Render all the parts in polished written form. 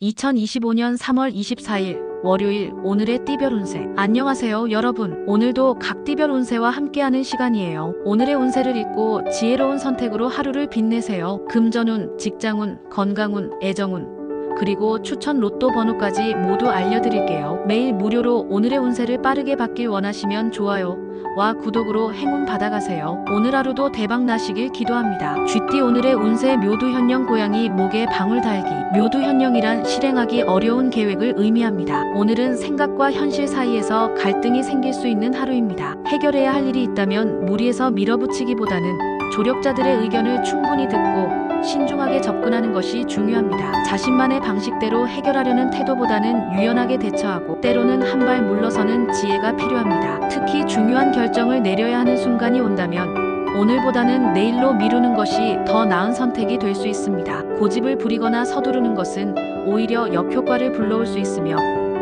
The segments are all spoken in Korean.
2025년 3월 24일 월요일 오늘의 띠별 운세. 안녕하세요 여러분. 오늘도 각 띠별 운세와 함께하는 시간이에요. 오늘의 운세를 읽고 지혜로운 선택으로 하루를 빛내세요. 금전운, 직장운, 건강운, 애정운, 그리고 추천 로또 번호까지 모두 알려드릴게요. 매일 무료로 오늘의 운세를 빠르게 받길 원하시면 좋아요와 구독으로 행운 받아가세요. 오늘 하루도 대박 나시길 기도합니다. 쥐띠 오늘의 운세. 묘두현령 고양이 목에 방울 달기. 묘두현령이란 실행하기 어려운 계획을 의미합니다. 오늘은 생각과 현실 사이에서 갈등이 생길 수 있는 하루입니다. 해결해야 할 일이 있다면 무리해서 밀어붙이기보다는 조력자들의 의견을 충분히 듣고 신중하게 접근하는 것이 중요합니다. 자신만의 방식대로 해결하려는 태도보다는 유연하게 대처하고 때로는 한 발 물러서는 지혜가 필요합니다. 특히 중요한 결정을 내려야 하는 순간이 온다면 오늘보다는 내일로 미루는 것이 더 나은 선택이 될 수 있습니다. 고집을 부리거나 서두르는 것은 오히려 역효과를 불러올 수 있으며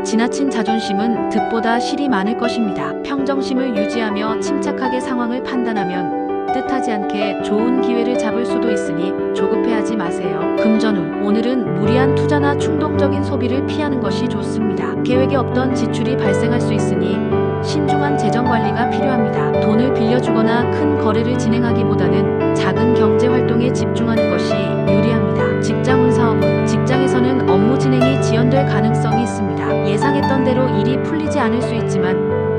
지나친 자존심은 득보다 실이 많을 것입니다. 평정심을 유지하며 침착하게 상황을 판단하면 뜻하지 않게 좋은 기회를 잡을 수도 있으니 조급해하지 마세요. 금전운. 오늘은 무리한 투자나 충동적인 소비를 피하는 것이 좋습니다. 계획에 없던 지출이 발생할 수 있으니 신중한 재정 관리가 필요합니다. 돈을 빌려주거나 큰 거래를 진행하기보다는 작은 경제 활동에 집중하는 것이 유리합니다. 직장운. 사업운. 직장에서는 업무 진행이 지연될 가능성이 있습니다. 예상했던 대로 일이 풀리지 않을 수 있지만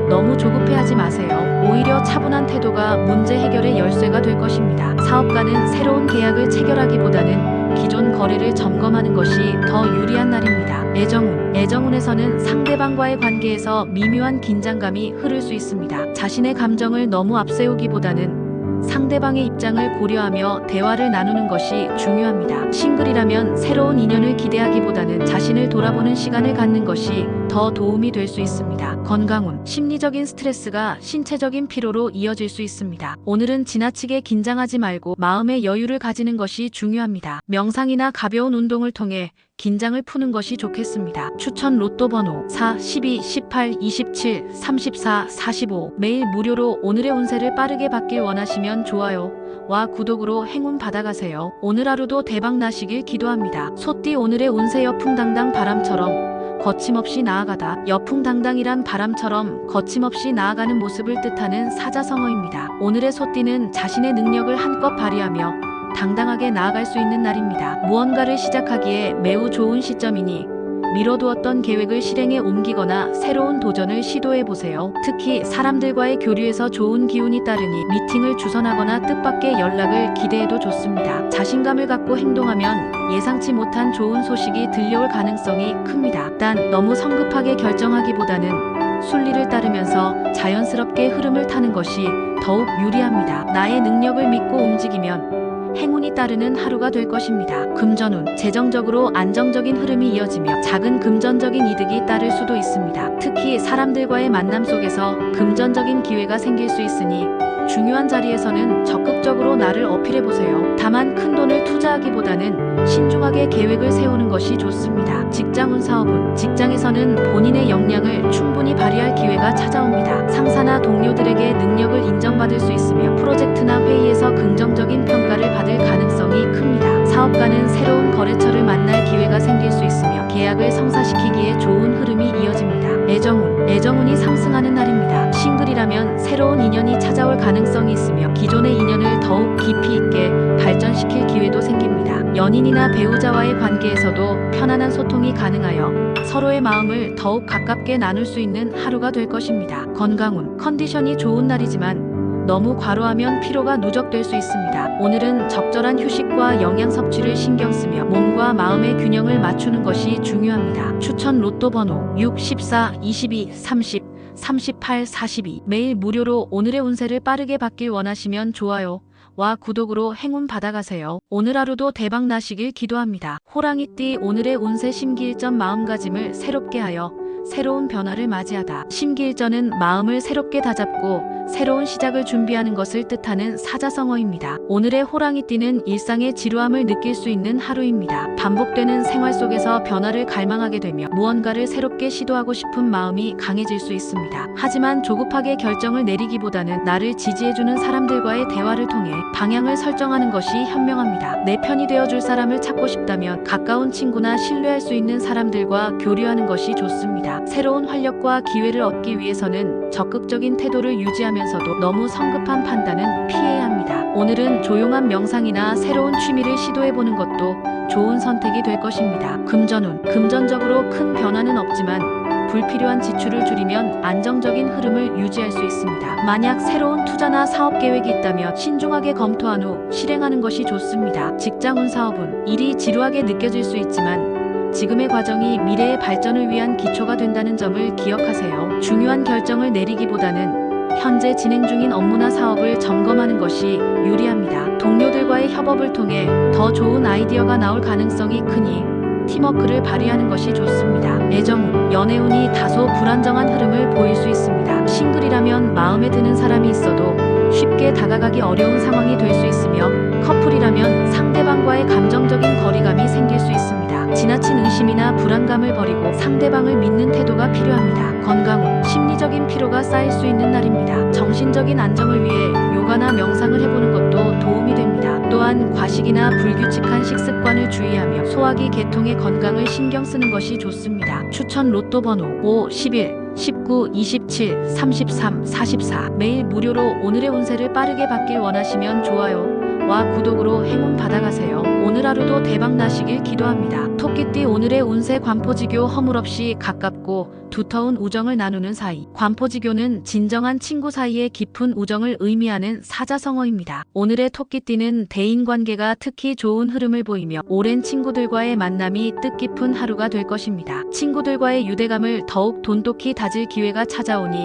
너무 조급해하지 마세요. 오히려 차분한 태도가 문제 해결의 열쇠가 될 것입니다. 사업가는 새로운 계약을 체결하기보다는 기존 거래를 점검하는 것이 더 유리한 날입니다. 애정운. 애정운에서는 상대방과의 관계에서 미묘한 긴장감이 흐를 수 있습니다. 자신의 감정을 너무 앞세우기보다는 상대방의 입장을 고려하며 대화를 나누는 것이 중요합니다. 싱글이라면 새로운 인연을 기대하기보다는 자신을 돌아보는 시간을 갖는 것이 더 도움이 될 수 있습니다. 건강운. 심리적인 스트레스가 신체적인 피로로 이어질 수 있습니다. 오늘은 지나치게 긴장하지 말고 마음의 여유를 가지는 것이 중요합니다. 명상이나 가벼운 운동을 통해 긴장을 푸는 것이 좋겠습니다. 추천 로또 번호 4, 12, 18, 27, 34, 45. 매일 무료로 오늘의 운세를 빠르게 받길 원하시면 좋아요와 구독으로 행운 받아가세요. 오늘 하루도 대박 나시길 기도합니다. 소띠 오늘의 운세. 여풍당당 바람처럼 거침없이 나아가다. 여풍당당이란 바람처럼 거침없이 나아가는 모습을 뜻하는 사자성어입니다. 오늘의 소띠는 자신의 능력을 한껏 발휘하며 당당하게 나아갈 수 있는 날입니다. 무언가를 시작하기에 매우 좋은 시점이니 미뤄두었던 계획을 실행에 옮기거나 새로운 도전을 시도해보세요. 특히 사람들과의 교류에서 좋은 기운이 따르니 미팅을 주선하거나 뜻밖의 연락을 기대해도 좋습니다. 자신감을 갖고 행동하면 예상치 못한 좋은 소식이 들려올 가능성이 큽니다. 단 너무 성급하게 결정하기보다는 순리를 따르면서 자연스럽게 흐름을 타는 것이 더욱 유리합니다. 나의 능력을 믿고 움직이면 행운이 따르는 하루가 될 것입니다. 금전운. 재정적으로 안정적인 흐름이 이어지며 작은 금전적인 이득이 따를 수도 있습니다. 특히 사람들과의 만남 속에서 금전적인 기회가 생길 수 있으니 중요한 자리에서는 적극적으로 나를 어필해보세요. 다만 큰 돈을 투자하기보다는 신중하게 계획을 세우는 것이 좋습니다. 직장운. 사업운. 직장에서는 본인의 역량을 충분히 발휘할 기회가 찾아옵니다. 상사나 동료들에게 능력을 인정받을 수 있으며 프로젝트나 회의에서 긍정적인 평가를 받을 가능성이 큽니다. 사업가는 새로운 거래처를 만날 기회가 생길 수 있으며 계약을 성사시키기에 좋은 흐름이 이어집니다. 애정운. 애정운이 상승하는 날입니다. 싱글이라면 새로운 인연이 찾아올 가능성이 있으며 기존의 인연을 더욱 깊이 있게 발전시킬 기회도 생깁니다. 연인이나 배우자와의 관계에서도 편안한 소통이 가능하여 서로의 마음을 더욱 가깝게 나눌 수 있는 하루가 될 것입니다. 건강운. 컨디션이 좋은 날이지만 너무 과로하면 피로가 누적될 수 있습니다. 오늘은 적절한 휴식과 영양 섭취를 신경 쓰며 몸과 마음의 균형을 맞추는 것이 중요합니다. 추천 로또 번호 6, 14, 22, 30, 38, 42. 매일 무료로 오늘의 운세를 빠르게 받길 원하시면 좋아요와 구독으로 행운 받아가세요. 오늘 하루도 대박 나시길 기도합니다. 호랑이띠 오늘의 운세. 심기일전. 마음가짐을 새롭게 하여 새로운 변화를 맞이하다. 심기일전은 마음을 새롭게 다잡고 새로운 시작을 준비하는 것을 뜻하는 사자성어입니다. 오늘의 호랑이띠는 일상의 지루함을 느낄 수 있는 하루입니다. 반복되는 생활 속에서 변화를 갈망하게 되며 무언가를 새롭게 시도하고 싶은 마음이 강해질 수 있습니다. 하지만 조급하게 결정을 내리기보다는 나를 지지해주는 사람들과의 대화를 통해 방향을 설정하는 것이 현명합니다. 내 편이 되어줄 사람을 찾고 싶다면 가까운 친구나 신뢰할 수 있는 사람들과 교류하는 것이 좋습니다. 새로운 활력과 기회를 얻기 위해서는 적극적인 태도를 유지하면서도 너무 성급한 판단은 피해야 합니다. 오늘은 조용한 명상이나 새로운 취미를 시도해보는 것도 좋은 선택이 될 것입니다. 금전운. 금전적으로 큰 변화는 없지만 불필요한 지출을 줄이면 안정적인 흐름을 유지할 수 있습니다. 만약 새로운 투자나 사업 계획이 있다면 신중하게 검토한 후 실행하는 것이 좋습니다. 직장운. 사업은 일이 지루하게 느껴질 수 있지만 지금의 과정이 미래의 발전을 위한 기초가 된다는 점을 기억하세요. 중요한 결정을 내리기보다는 현재 진행 중인 업무나 사업을 점검하는 것이 유리합니다. 동료들과의 협업을 통해 더 좋은 아이디어가 나올 가능성이 크니 팀워크를 발휘하는 것이 좋습니다. 애정운. 연애운이 다소 불안정한 흐름을 보일 수 있습니다. 싱글이라면 마음에 드는 사람이 있어도 쉽게 다가가기 어려운 상황이 될 수 있으며 커플이라면 상대방과의 감정적인 거리감이 생길 수 있습니다. 지나친 의심이나 불안감을 버리고 상대방을 믿는 태도가 필요합니다. 건강운. 심리적인 피로가 쌓일 수 있는 날입니다. 정신적인 안정을 위해 요가나 명상을 해보는 것도 도움이 됩니다. 또한 과식이나 불규칙한 식습관을 주의하며 소화기 계통의 건강을 신경 쓰는 것이 좋습니다. 추천 로또 번호 5, 11, 19, 27, 33, 44. 매일 무료로 오늘의 운세를 빠르게 받길 원하시면 좋아요와 구독으로 행운 받아가세요. 오늘 하루도 대박 나시길 기도합니다. 토끼띠. 오늘의 운세. 관포지교. 허물없이 가깝고 두터운 우정을 나누는 사이. 관포지교는 진정한 친구 사이의 깊은 우정을 의미하는 사자성어입니다. 오늘의 토끼띠는 대인관계가 특히 좋은 흐름을 보이며 오랜 친구들과의 만남이 뜻깊은 하루가 될 것입니다. 친구들과의 유대감을 더욱 돈독히 다질 기회가 찾아오니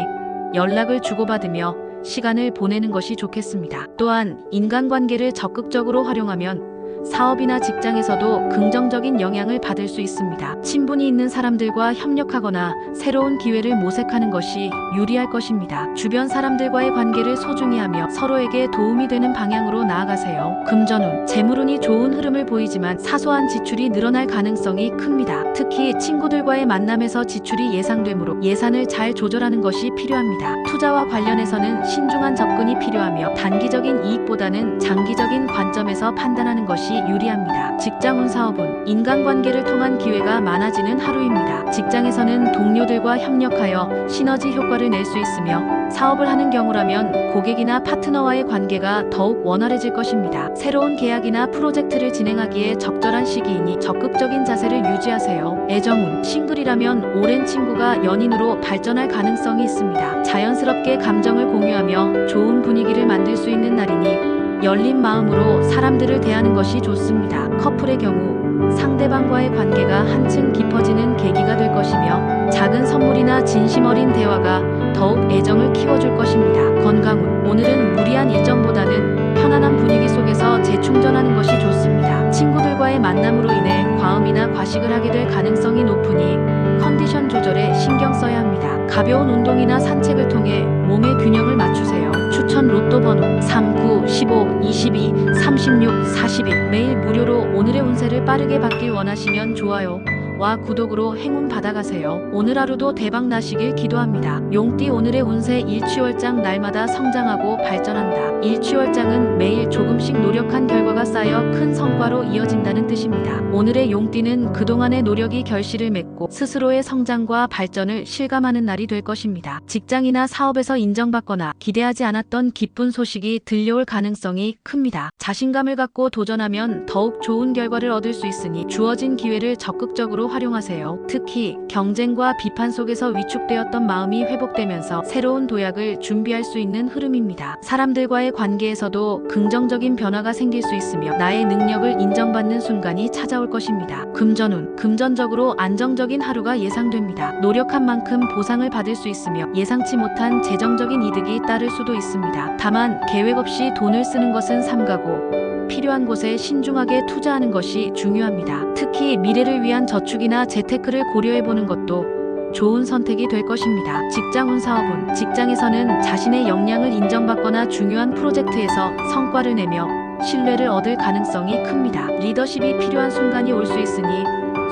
연락을 주고받으며 시간을 보내는 것이 좋겠습니다. 또한 인간관계를 적극적으로 활용하면 사업이나 직장에서도 긍정적인 영향을 받을 수 있습니다. 친분이 있는 사람들과 협력하거나 새로운 기회를 모색하는 것이 유리할 것입니다. 주변 사람들과의 관계를 소중히 하며 서로에게 도움이 되는 방향으로 나아가세요. 금전운. 재물운이 좋은 흐름을 보이지만 사소한 지출이 늘어날 가능성이 큽니다. 특히 친구들과의 만남에서 지출이 예상되므로 예산을 잘 조절하는 것이 필요합니다. 투자와 관련해서는 신중한 접근이 필요하며 단기적인 이익보다는 장기적인 관점에서 판단하는 것이 유리합니다. 직장운. 사업은 인간관계를 통한 기회가 많아지는 하루입니다. 직장에서는 동료들과 협력하여 시너지 효과를 낼 수 있으며 사업을 하는 경우라면 고객이나 파트너와의 관계가 더욱 원활해질 것입니다. 새로운 계약이나 프로젝트를 진행하기에 적절한 시기이니 적극적인 자세를 유지하세요. 애정운. 싱글이라면 오랜 친구가 연인으로 발전할 가능성이 있습니다. 자연스럽게 감정을 공유하며 좋은 분위기를 만들 수 있는 날이니 열린 마음으로 사람들을 대하는 것이 좋습니다. 커플의 경우 상대방과의 관계가 한층 깊어지는 계기가 될 것이며 작은 선물이나 진심 어린 대화가 더욱 애정을 키워줄 것입니다. 건강운. 오늘은 무리한 일정보다는 편안한 분위기 속에서 재충전하는 것이 좋습니다. 친구들과의 만남으로 인해 과음이나 과식을 하게 될 가능성이 높으니 컨디션 조절에 신경 써야 합니다. 가벼운 운동이나 산책을 통해 몸의 균형을 맞추세요. 추천 로또 번호 3, 9, 15, 22, 36, 41. 매일 무료로 오늘의 운세를 빠르게 받길 원하시면 좋아요와 구독으로 행운 받아가세요. 오늘 하루도 대박 나시길 기도합니다. 용띠. 오늘의 운세. 일취월장. 날마다 성장하고 발전한다. 일취월장은 매일 조금씩 노력한 결과가 쌓여 큰 성과로 이어진다는 뜻입니다. 오늘의 용띠는 그동안의 노력이 결실을 맺고 스스로의 성장과 발전을 실감하는 날이 될 것입니다. 직장이나 사업에서 인정받거나 기대하지 않았던 기쁜 소식이 들려올 가능성이 큽니다. 자신감을 갖고 도전하면 더욱 좋은 결과를 얻을 수 있으니 주어진 기회를 적극적으로 활용하세요. 특히 경쟁과 비판 속에서 위축되었던 마음이 회복되면서 새로운 도약을 준비할 수 있는 흐름입니다. 사람들과의 관계에서도 긍정적인 변화가 생길 수 있으며 나의 능력을 인정받는 순간이 찾아올 것입니다. 금전운. 금전적으로 안정적인 하루가 예상됩니다. 노력한 만큼 보상을 받을 수 있으며 예상치 못한 재정적인 이득이 따를 수도 있습니다. 다만 계획 없이 돈을 쓰는 것은 삼가고 필요한 곳에 신중하게 투자하는 것이 중요합니다. 특히 미래를 위한 저축이나 재테크를 고려해보는 것도 좋은 선택이 될 것입니다. 직장운 사업운, 직장에서는 자신의 역량을 인정받거나 중요한 프로젝트에서 성과를 내며 신뢰를 얻을 가능성이 큽니다. 리더십이 필요한 순간이 올 수 있으니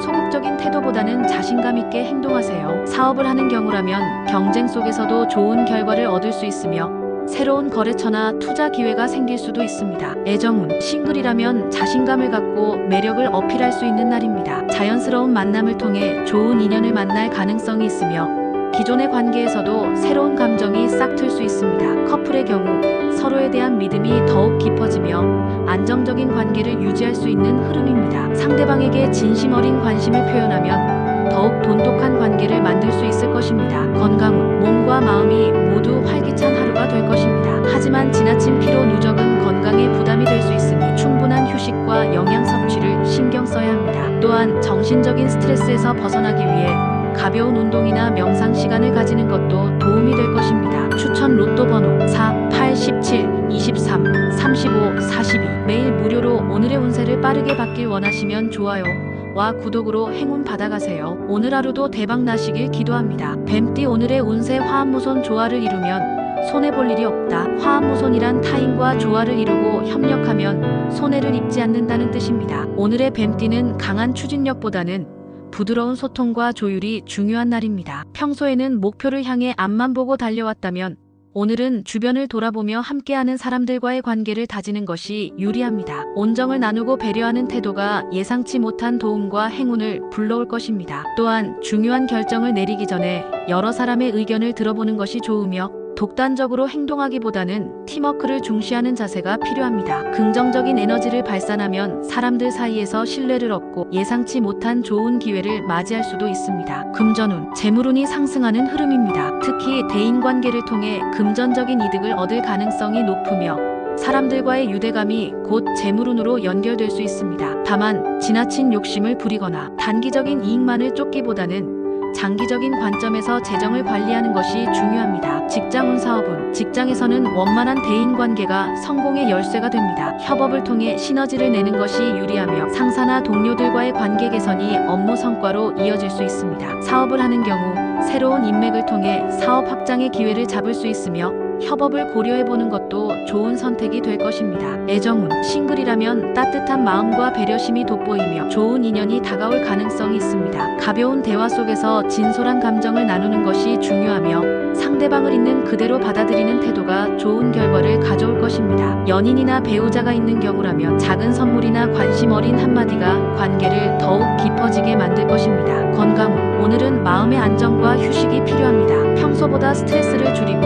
소극적인 태도보다는 자신감 있게 행동하세요. 사업을 하는 경우라면 경쟁 속에서도 좋은 결과를 얻을 수 있으며 새로운 거래처나 투자 기회가 생길 수도 있습니다. 애정운, 싱글이라면 자신감을 갖고 매력을 어필할 수 있는 날입니다. 자연스러운 만남을 통해 좋은 인연을 만날 가능성이 있으며 기존의 관계에서도 새로운 감정이 싹 틀 수 있습니다. 커플의 경우 서로에 대한 믿음이 더욱 깊어지며 안정적인 관계를 유지할 수 있는 흐름입니다. 상대방에게 진심 어린 관심을 표현하면 더욱 돈독한 관계를 만들 수 있을 것입니다. 건강운, 몸과 마음이 모두 활기찬 하루가 될 것입니다. 하지만 지나친 피로 누적은 건강에 부담이 될 수 있으니 충분한 휴식과 영양 섭취를 신경 써야 합니다. 또한 정신적인 스트레스에서 벗어나기 위해 가벼운 운동이나 명상 시간을 가지는 것도 도움이 될 것입니다. 추천 로또 번호 4, 8, 17, 23, 35, 42. 매일 무료로 오늘의 운세를 빠르게 받길 원하시면 좋아요와 구독으로 행운 받아가세요. 오늘 하루도 대박 나시길 기도합니다. 뱀띠 오늘의 운세 화합무손 조화를 이루면 손해볼 일이 없다. 화합무손이란 타인과 조화를 이루고 협력하면 손해를 입지 않는다는 뜻입니다. 오늘의 뱀띠는 강한 추진력보다는 부드러운 소통과 조율이 중요한 날입니다. 평소에는 목표를 향해 앞만 보고 달려왔다면 오늘은 주변을 돌아보며 함께하는 사람들과의 관계를 다지는 것이 유리합니다. 온정을 나누고 배려하는 태도가 예상치 못한 도움과 행운을 불러올 것입니다. 또한 중요한 결정을 내리기 전에 여러 사람의 의견을 들어보는 것이 좋으며 독단적으로 행동하기보다는 팀워크를 중시하는 자세가 필요합니다. 긍정적인 에너지를 발산하면 사람들 사이에서 신뢰를 얻고 예상치 못한 좋은 기회를 맞이할 수도 있습니다. 금전운, 재물운이 상승하는 흐름입니다. 특히 대인관계를 통해 금전적인 이득을 얻을 가능성이 높으며 사람들과의 유대감이 곧 재물운으로 연결될 수 있습니다. 다만 지나친 욕심을 부리거나 단기적인 이익만을 쫓기보다는 장기적인 관점에서 재정을 관리하는 것이 중요합니다. 직장운 사업운, 직장에서는 원만한 대인관계가 성공의 열쇠가 됩니다. 협업을 통해 시너지를 내는 것이 유리하며 상사나 동료들과의 관계 개선이 업무 성과로 이어질 수 있습니다. 사업을 하는 경우 새로운 인맥을 통해 사업 확장의 기회를 잡을 수 있으며 협업을 고려해보는 것도 좋은 선택이 될 것입니다. 애정운, 싱글이라면 따뜻한 마음과 배려심이 돋보이며 좋은 인연이 다가올 가능성이 있습니다. 가벼운 대화 속에서 진솔한 감정을 나누는 것이 중요하며 상대방을 있는 그대로 받아들이는 태도가 좋은 결과를 가져올 것입니다. 연인이나 배우자가 있는 경우라면 작은 선물이나 관심 어린 한마디가 관계를 더욱 깊어지게 만들 것입니다. 건강운, 오늘은 마음의 안정과 휴식이 필요합니다. 평소보다 스트레스를 줄이고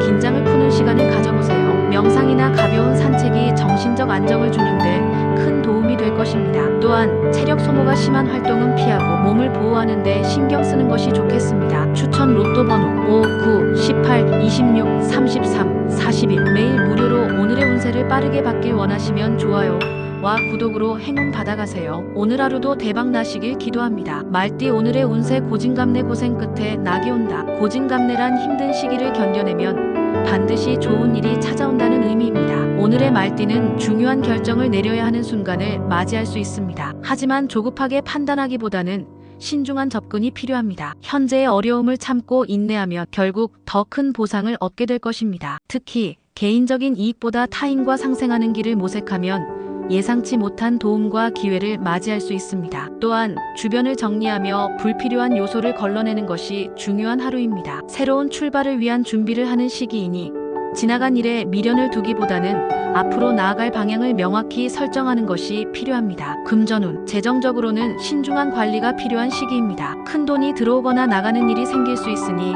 긴장을 푸는 시간을 가져보세요. 명상이나 가벼운 산책이 정신적 안정을 주는데 큰 도움이 될 것입니다. 또한 체력 소모가 심한 활동은 피하고 몸을 보호하는 데 신경 쓰는 것이 좋겠습니다. 추천 로또 번호 5, 9, 18, 26, 33, 41. 매일 무료로 오늘의 운세를 빠르게 받길 원하시면 좋아요와 구독으로 행운 받아가세요. 오늘 하루도 대박 나시길 기도합니다. 말띠 오늘의 운세 고진감래 고생 끝에 낙이 온다. 고진감래란 힘든 시기를 견뎌내면 반드시 좋은 일이 찾아온다는 의미입니다. 오늘의 말띠는 중요한 결정을 내려야 하는 순간을 맞이할 수 있습니다. 하지만 조급하게 판단하기보다는 신중한 접근이 필요합니다. 현재의 어려움을 참고 인내하면 결국 더 큰 보상을 얻게 될 것입니다. 특히 개인적인 이익보다 타인과 상생하는 길을 모색하면 예상치 못한 도움과 기회를 맞이할 수 있습니다. 또한 주변을 정리하며 불필요한 요소를 걸러내는 것이 중요한 하루입니다. 새로운 출발을 위한 준비를 하는 시기이니 지나간 일에 미련을 두기보다는 앞으로 나아갈 방향을 명확히 설정하는 것이 필요합니다. 금전운, 재정적으로는 신중한 관리가 필요한 시기입니다. 큰 돈이 들어오거나 나가는 일이 생길 수 있으니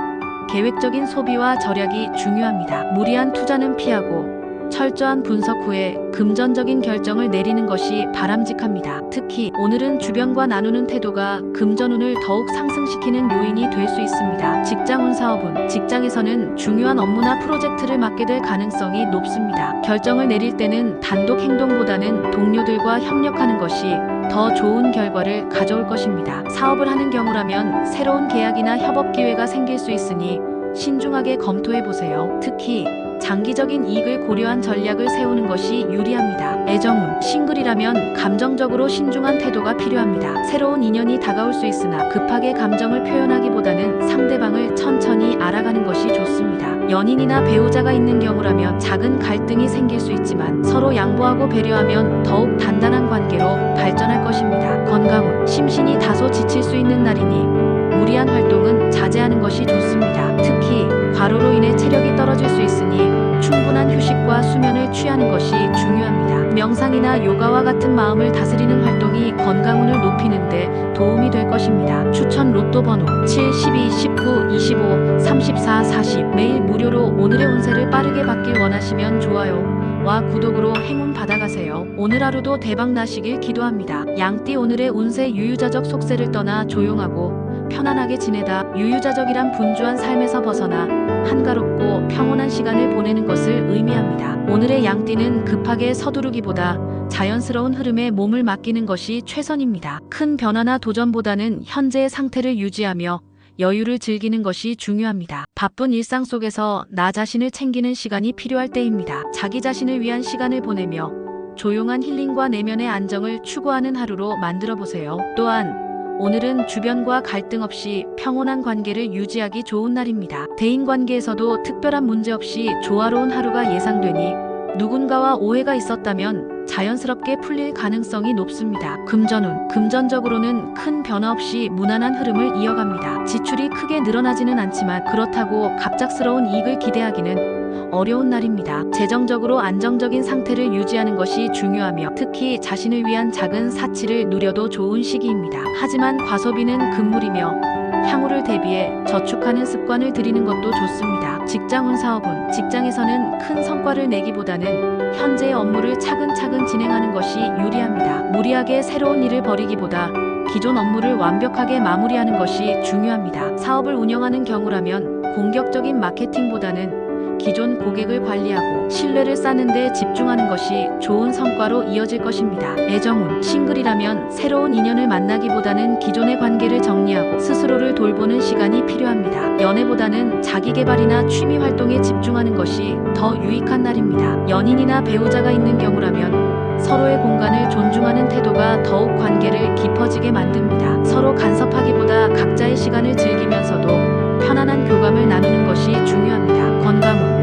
계획적인 소비와 절약이 중요합니다. 무리한 투자는 피하고 철저한 분석 후에 금전적인 결정을 내리는 것이 바람직합니다. 특히 오늘은 주변과 나누는 태도가 금전운을 더욱 상승시키는 요인이 될 수 있습니다. 직장운 사업운, 직장에서는 중요한 업무나 프로젝트를 맡게 될 가능성이 높습니다. 결정을 내릴 때는 단독 행동보다는 동료들과 협력하는 것이 더 좋은 결과를 가져올 것입니다. 사업을 하는 경우라면 새로운 계약이나 협업 기회가 생길 수 있으니 신중하게 검토해보세요. 특히 장기적인 이익을 고려한 전략을 세우는 것이 유리합니다. 애정운, 싱글이라면 감정적으로 신중한 태도가 필요합니다. 새로운 인연이 다가올 수 있으나 급하게 감정을 표현하기보다는 상대방을 천천히 알아가는 것이 좋습니다. 연인이나 배우자가 있는 경우라면 작은 갈등이 생길 수 있지만 서로 양보하고 배려하면 더욱 단단한 관계로 발전할 것입니다. 건강운, 심신이 다소 지칠 수 있는 날이니 무리한 활동은 자제하는 것이 좋습니다. 특히 과로로 인해 체력이 떨어질 수 있으니 충분한 휴식과 수면을 취하는 것이 중요합니다. 명상이나 요가와 같은 마음을 다스리는 활동이 건강운을 높이는 데 도움이 될 것입니다. 추천 로또 번호 7, 12, 19, 25, 34, 40. 매일 무료로 오늘의 운세를 빠르게 받길 원하시면 좋아요와 구독으로 행운 받아가세요. 오늘 하루도 대박 나시길 기도합니다. 양띠 오늘의 운세 유유자적 속세를 떠나 조용하고 편안하게 지내다 유유자적이란 분주한 삶에서 벗어나 한가롭고 평온한 시간을 보내는 것을 의미합니다. 오늘의 양띠는 급하게 서두르기보다 자연스러운 흐름에 몸을 맡기는 것이 최선입니다. 큰 변화나 도전보다는 현재의 상태를 유지하며 여유를 즐기는 것이 중요합니다. 바쁜 일상 속에서 나 자신을 챙기는 시간이 필요할 때입니다. 자기 자신을 위한 시간을 보내며 조용한 힐링과 내면의 안정을 추구하는 하루로 만들어 보세요. 또한 오늘은 주변과 갈등 없이 평온한 관계를 유지하기 좋은 날입니다. 대인관계에서도 특별한 문제 없이 조화로운 하루가 예상되니 누군가와 오해가 있었다면 자연스럽게 풀릴 가능성이 높습니다. 금전운, 금전적으로는 큰 변화 없이 무난한 흐름을 이어갑니다. 지출이 크게 늘어나지는 않지만 그렇다고 갑작스러운 이익을 기대하기는 어려운 날입니다. 재정적으로 안정적인 상태를 유지하는 것이 중요하며 특히 자신을 위한 작은 사치를 누려도 좋은 시기입니다. 하지만 과소비는 금물이며 향후를 대비해 저축하는 습관을 들이는 것도 좋습니다. 직장운, 사업운, 직장에서는 큰 성과를 내기보다는 현재의 업무를 차근차근 진행하는 것이 유리합니다. 무리하게 새로운 일을 벌이기보다 기존 업무를 완벽하게 마무리하는 것이 중요합니다. 사업을 운영하는 경우라면 공격적인 마케팅보다는 기존 고객을 관리하고 신뢰를 쌓는 데 집중하는 것이 좋은 성과로 이어질 것입니다. 애정운, 싱글이라면 새로운 인연을 만나기보다는 기존의 관계를 정리하고 스스로를 돌보는 시간이 필요합니다. 연애보다는 자기개발이나 취미 활동에 집중하는 것이 더 유익한 날입니다. 연인이나 배우자가 있는 경우라면 서로의 공간을 존중하는 태도가 더욱 관계를 깊어지게 만듭니다. 서로 간섭하기보다 각자의 시간을 즐기면서도 편안한 교감을 나누는 것이 중요합니다.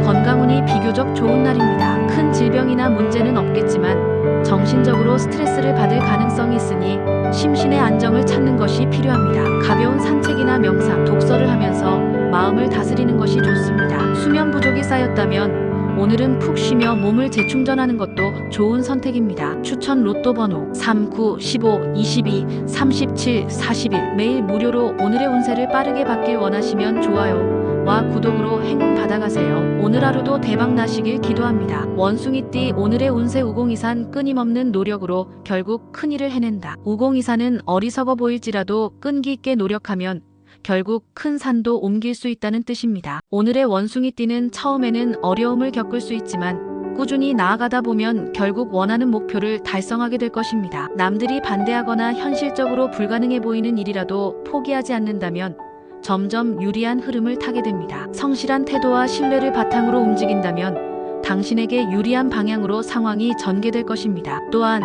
건강운이 비교적 좋은 날입니다. 큰 질병이나 문제는 없겠지만 정신적으로 스트레스를 받을 가능성이 있으니 심신의 안정을 찾는 것이 필요합니다. 가벼운 산책이나 명상, 독서를 하면서 마음을 다스리는 것이 좋습니다. 수면 부족이 쌓였다면 오늘은 푹 쉬며 몸을 재충전하는 것도 좋은 선택입니다. 추천 로또 번호 3, 9, 15, 22, 37, 41. 매일 무료로 오늘의 운세를 빠르게 받길 원하시면 좋아요와 구독으로 행운 받아가세요. 오늘 하루도 대박 나시길 기도합니다. 원숭이띠 오늘의 운세 우공이산 끊임없는 노력으로 결국 큰일을 해낸다. 우공이산은 어리석어 보일지라도 끈기 있게 노력하면 결국 큰 산도 옮길 수 있다는 뜻입니다. 오늘의 원숭이띠는 처음에는 어려움을 겪을 수 있지만 꾸준히 나아가다 보면 결국 원하는 목표를 달성하게 될 것입니다. 남들이 반대하거나 현실적으로 불가능해 보이는 일이라도 포기하지 않는다면 점점 유리한 흐름을 타게 됩니다. 성실한 태도와 신뢰를 바탕으로 움직인다면 당신에게 유리한 방향으로 상황이 전개될 것입니다. 또한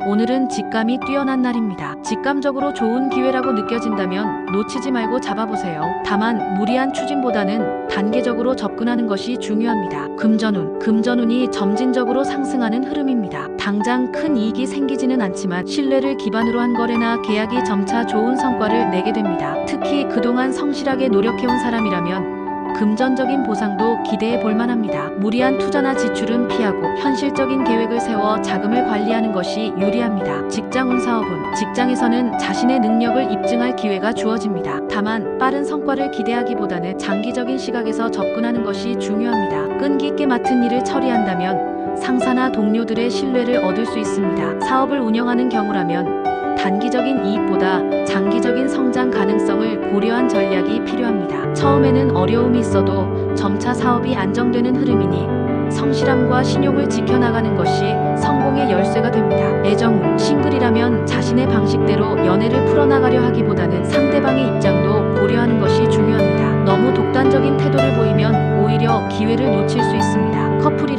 오늘은 직감이 뛰어난 날입니다. 직감적으로 좋은 기회라고 느껴진다면 놓치지 말고 잡아보세요. 다만 무리한 추진보다는 단계적으로 접근하는 것이 중요합니다. 금전운이 점진적으로 상승하는 흐름입니다. 당장 큰 이익이 생기지는 않지만 신뢰를 기반으로 한 거래나 계약이 점차 좋은 성과를 내게 됩니다. 특히 그동안 성실하게 노력해온 사람이라면 금전적인 보상도 기대해 볼 만합니다. 무리한 투자나 지출은 피하고 현실적인 계획을 세워 자금을 관리하는 것이 유리합니다. 직장운, 사업운, 직장에서는 자신의 능력을 입증할 기회가 주어집니다. 다만 빠른 성과를 기대하기보다는 장기적인 시각에서 접근하는 것이 중요합니다. 끈기 있게 맡은 일을 처리한다면 상사나 동료들의 신뢰를 얻을 수 있습니다. 사업을 운영하는 경우라면 단기적인 이익보다 장기적인 성장 가능성을 고려한 전략이 필요합니다. 처음에는 어려움이 있어도 점차 사업이 안정되는 흐름이니 성실함과 신용을 지켜나가는 것이 성공의 열쇠가 됩니다. 애정운, 싱글이라면 자신의 방식대로 연애를 풀어나가려 하기보다는 상대방의 입장도 고려하는 것이 중요합니다. 너무 독단적인 태도를 보이면 오히려 기회를 놓칠 수 있습니다.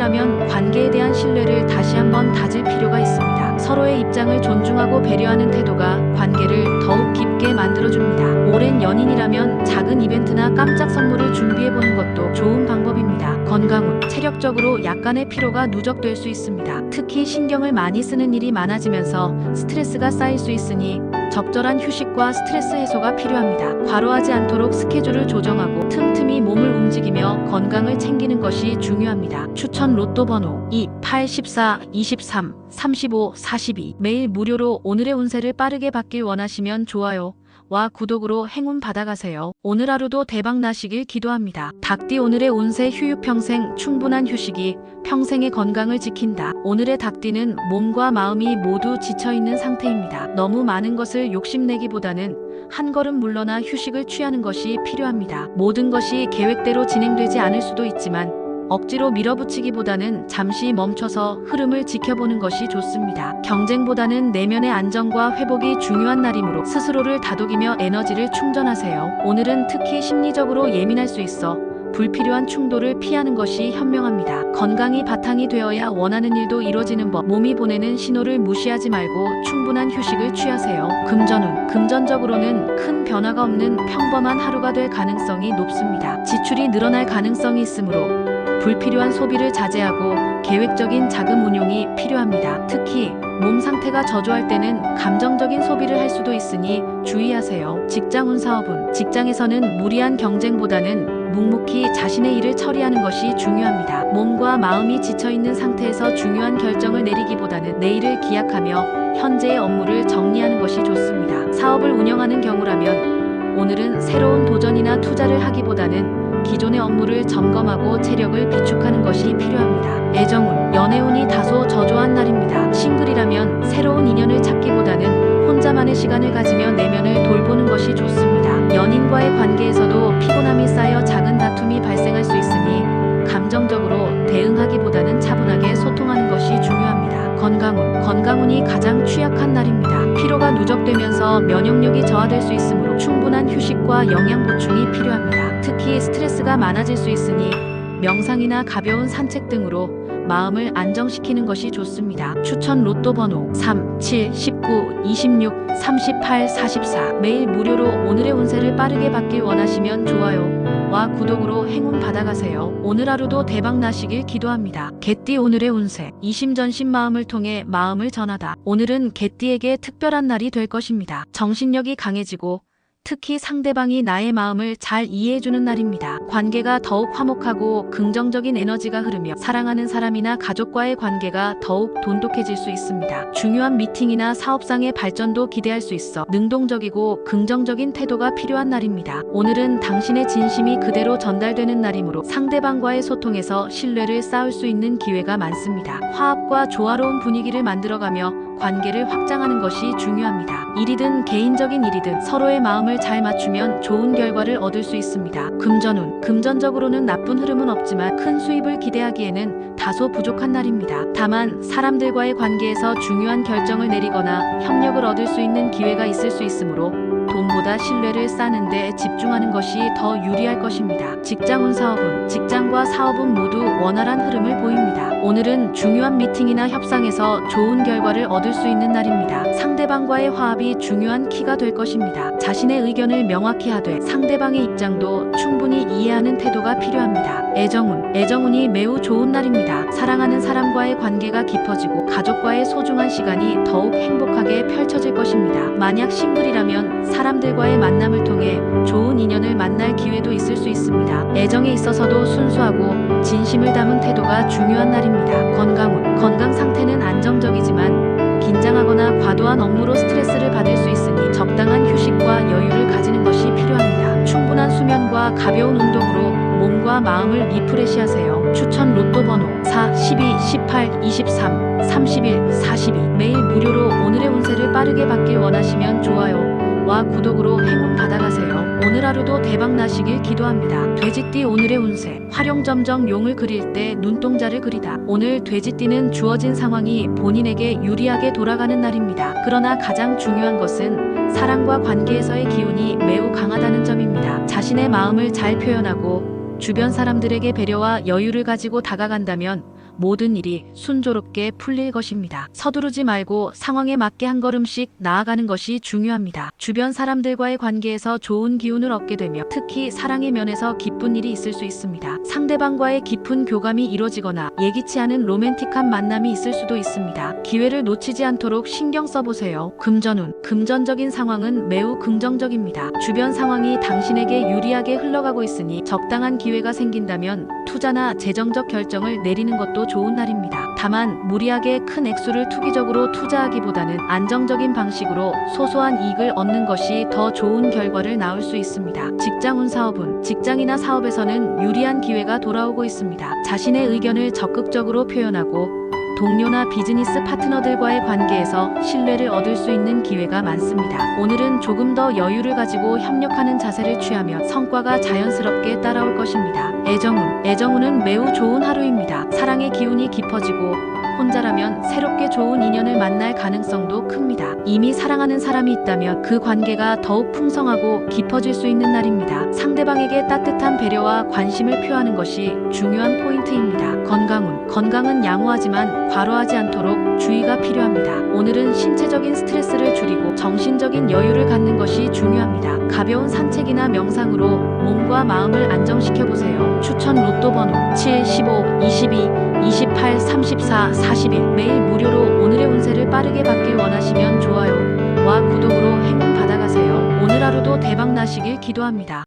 연인이라면 관계에 대한 신뢰를 다시 한번 다질 필요가 있습니다. 서로의 입장을 존중하고 배려하는 태도가 관계를 더욱 깊게 만들어줍니다. 오랜 연인이라면 작은 이벤트나 깜짝 선물을 준비해보는 것도 좋은 방법입니다. 건강운, 체력적으로 약간의 피로가 누적될 수 있습니다. 특히 신경을 많이 쓰는 일이 많아지면서 스트레스가 쌓일 수 있으니 적절한 휴식과 스트레스 해소가 필요합니다. 과로하지 않도록 스케줄을 조정하고 틈틈이 몸을 움직이며 건강을 챙기는 것이 중요합니다. 추천 로또 번호 2, 8, 14, 23, 35, 42. 매일 무료로 오늘의 운세를 빠르게 받길 원하시면 좋아요와 구독으로 행운 받아가세요. 오늘 하루도 대박 나시길 기도합니다. 닭띠 오늘의 운세 휴유평생 충분한 휴식이 평생의 건강을 지킨다. 오늘의 닭띠는 몸과 마음이 모두 지쳐있는 상태입니다. 너무 많은 것을 욕심내기보다는 한 걸음 물러나 휴식을 취하는 것이 필요합니다. 모든 것이 계획대로 진행되지 않을 수도 있지만 억지로 밀어붙이기보다는 잠시 멈춰서 흐름을 지켜보는 것이 좋습니다. 경쟁보다는 내면의 안정과 회복이 중요한 날이므로 스스로를 다독이며 에너지를 충전하세요. 오늘은 특히 심리적으로 예민할 수 있어 불필요한 충돌을 피하는 것이 현명합니다. 건강이 바탕이 되어야 원하는 일도 이루어지는 법. 몸이 보내는 신호를 무시하지 말고 충분한 휴식을 취하세요. 금전운, 금전적으로는 큰 변화가 없는 평범한 하루가 될 가능성이 높습니다. 지출이 늘어날 가능성이 있으므로 불필요한 소비를 자제하고 계획적인 자금 운용이 필요합니다. 특히 몸 상태가 저조할 때는 감정적인 소비를 할 수도 있으니 주의하세요. 직장운, 사업운, 직장에서는 무리한 경쟁보다는 묵묵히 자신의 일을 처리하는 것이 중요합니다. 몸과 마음이 지쳐있는 상태에서 중요한 결정을 내리기보다는 내일을 기약하며 현재의 업무를 정리하는 것이 좋습니다. 사업을 운영하는 경우라면 오늘은 새로운 도전이나 투자를 하기보다는 기존의 업무를 점검하고 체력을 비축하는 것이 필요합니다. 애정운, 연애운이 다소 저조한 날입니다. 싱글이라면 새로운 인연을 찾기보다는 혼자만의 시간을 가지며 내면을 돌보는 것이 좋습니다. 연인과의 관계에서도 피곤함이 쌓여 작은 다툼이 발생할 수 있으니 감정적으로 대응하기보다는 차분하게 소통하는 것이 중요합니다. 건강운, 건강운이 가장 취약한 날입니다. 피로가 누적되면서 면역력이 저하될 수 있으므로 충분한 휴식과 영양 보충이 필요합니다. 특히 스트레스가 많아질 수 있으니 명상이나 가벼운 산책 등으로 마음을 안정시키는 것이 좋습니다. 추천 로또 번호 3, 7, 19, 26, 38, 44. 매일 무료로 오늘의 운세를 빠르게 받길 원하시면 좋아요와 구독으로 행운 받아가세요. 오늘 하루도 대박 나시길 기도합니다. 개띠 오늘의 운세. 이심전심 마음을 통해 마음을 전하다. 오늘은 개띠에게 특별한 날이 될 것입니다. 정신력이 강해지고 특히 상대방이 나의 마음을 잘 이해해주는 날입니다. 관계가 더욱 화목하고 긍정적인 에너지가 흐르며 사랑하는 사람이나 가족과의 관계가 더욱 돈독해질 수 있습니다. 중요한 미팅이나 사업상의 발전도 기대할 수 있어 능동적이고 긍정적인 태도가 필요한 날입니다. 오늘은 당신의 진심이 그대로 전달되는 날이므로 상대방과의 소통에서 신뢰를 쌓을 수 있는 기회가 많습니다. 화합과 조화로운 분위기를 만들어가며 관계를 확장하는 것이 중요합니다. 일이든 개인적인 일이든 서로의 마음을 잘 맞추면 좋은 결과를 얻을 수 있습니다. 금전운, 금전적으로는 나쁜 흐름은 없지만 큰 수입을 기대하기에는 다소 부족한 날입니다. 다만 사람들과의 관계에서 중요한 결정을 내리거나 협력을 얻을 수 있는 기회가 있을 수 있으므로 돈보다 신뢰를 쌓는 데 집중하는 것이 더 유리할 것입니다. 직장운, 사업운, 직장과 사업은 모두 원활한 흐름을 보입니다. 오늘은 중요한 미팅이나 협상에서 좋은 결과를 얻을 수 있는 날입니다. 상대방과의 화합이 중요한 키가 될 것입니다. 자신의 의견을 명확히 하되 상대방의 입장도 충분히 이해하는 태도가 필요합니다. 애정운, 애정운이 매우 좋은 날입니다. 사랑하는 사람과의 관계가 깊어지고 가족과의 소중한 시간이 더욱 행복하게 펼쳐질 것입니다. 만약 싱글이라면 사람들과의 만남을 통해 좋은 인연을 만날 기회도 있을 수 있습니다. 애정에 있어서도 순수하고 진심을 담은 태도가 중요한 날입니다. 건강운, 건강 상태는 안정적이지만 긴장하거나 과도한 업무로 스트레스를 받을 수 있으니 적당한 휴식과 여유를 가지는 것이 필요합니다. 충분한 수면과 가벼운 운동으로 몸과 마음을 리프레시하세요. 추천 로또 번호 4, 12, 18, 23, 31, 42. 매일 무료로 오늘의 운세를 빠르게 받길 원하시면 좋아요와 구독으로 행운 받아가세요. 오늘 하루도 대박 나시길 기도합니다. 돼지띠 오늘의 운세. 활용점정 용을 그릴 때 눈동자를 그리다. 오늘 돼지띠는 주어진 상황이 본인에게 유리하게 돌아가는 날입니다. 그러나 가장 중요한 것은 사랑과 관계에서의 기운이 매우 강하다는 점입니다. 자신의 마음을 잘 표현하고 주변 사람들에게 배려와 여유를 가지고 다가간다면 모든 일이 순조롭게 풀릴 것입니다. 서두르지 말고 상황에 맞게 한 걸음씩 나아가는 것이 중요합니다. 주변 사람들과의 관계에서 좋은 기운을 얻게 되며 특히 사랑의 면에서 기쁜 일이 있을 수 있습니다. 상대방과의 깊은 교감이 이루어지거나 예기치 않은 로맨틱한 만남이 있을 수도 있습니다. 기회를 놓치지 않도록 신경 써보세요. 금전운. 금전적인 상황은 매우 긍정적입니다. 주변 상황이 당신에게 유리하게 흘러가고 있으니 적당한 기회가 생긴다면 투자나 재정적 결정을 내리는 것도 좋은 날입니다. 다만 무리하게 큰 액수를 투기적으로 투자하기보다는 안정적인 방식으로 소소한 이익을 얻는 것이 더 좋은 결과를 낳을 수 있습니다. 직장운. 사업운. 직장이나 사업에서는 유리한 기회가 돌아오고 있습니다. 자신의 의견을 적극적으로 표현하고 동료나 비즈니스 파트너들과의 관계에서 신뢰를 얻을 수 있는 기회가 많습니다. 오늘은 조금 더 여유를 가지고 협력하는 자세를 취하며 성과가 자연스럽게 따라올 것입니다. 애정운. 애정운은 매우 좋은 하루입니다. 사랑의 기운이 깊어지고 혼자라면 새롭게 좋은 인연을 만날 가능성도 큽니다. 이미 사랑하는 사람이 있다면 그 관계가 더욱 풍성하고 깊어질 수 있는 날입니다. 상대방에게 따뜻한 배려와 관심을 표하는 것이 중요한 포인트입니다. 건강운. 건강은 양호하지만 과로하지 않도록 주의가 필요합니다. 오늘은 신체적인 스트레스를 줄이고 정신적인 여유를 갖는 것이 중요합니다. 가벼운 산책이나 명상으로 몸과 마음을 안정시켜보세요. 추천 로또 번호 7, 15, 22, 28, 34, 41. 매일 무료로 오늘의 운세를 빠르게 받길 원하시면 좋아요와 구독으로 행운 받아가세요. 오늘 하루도 대박 나시길 기도합니다.